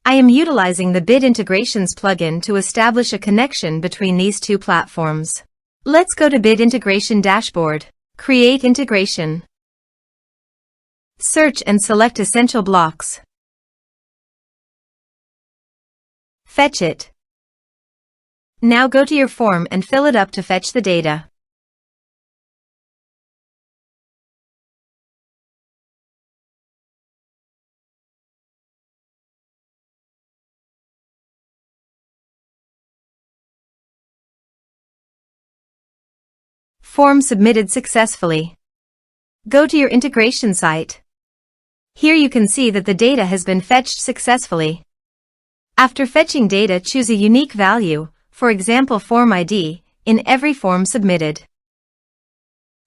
I am utilizing the Bit Integrations plugin to establish a connection between these two platforms. Let's go to Bit Integration Dashboard. Create integration. Search and select Essential Blocks. Fetch it. Now go to your form and fill it up to fetch the data. Form submitted successfully. Go to your integration site. Here you can see that the data has been fetched successfully. After fetching data, choose a unique value, for example form ID, in every form submitted.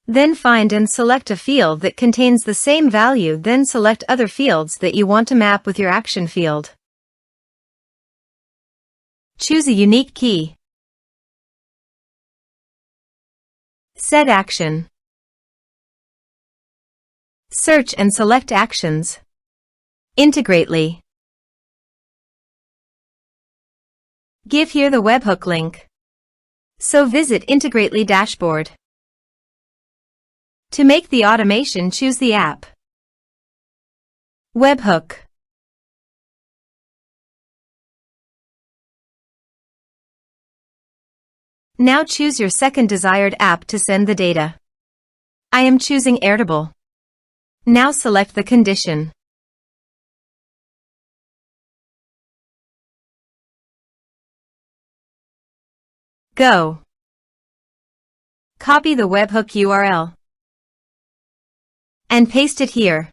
Then find and select a field that contains the same value, then select other fields that you want to map with your action field. Choose a unique key. Set action. Search and select actions. Integrately. Give here the webhook link. So visit Integrately dashboard. To make the automation, choose the app. Webhook. Now choose your second desired app to send the data. I am choosing Airtable. Now select the condition. Go. Copy the webhook URL and paste it here.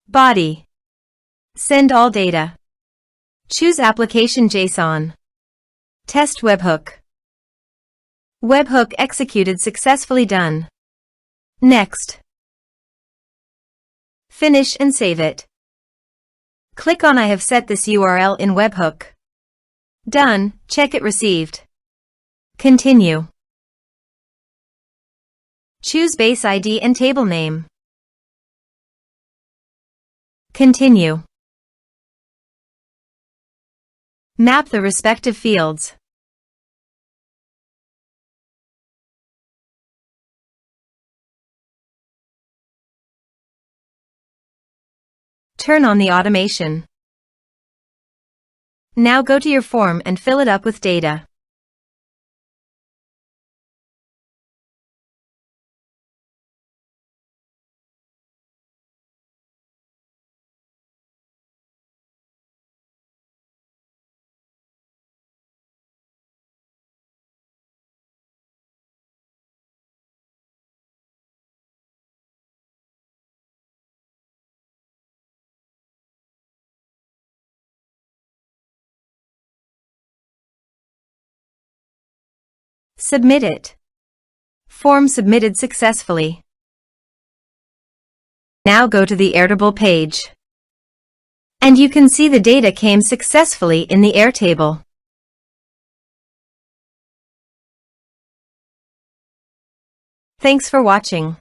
Body. Send all data. Choose application JSON. Test webhook. Webhook executed successfully. Done. Next. Finish and save it. Click on I have set this URL in webhook. Done. Check it received. Continue. Choose base ID and table name. Continue. Map the respective fields. Turn on the automation. Now go to your form and fill it up with data. Submit it. Form submitted successfully. Now go to the Airtable page. And you can see the data came successfully in the Airtable. Thanks for watching.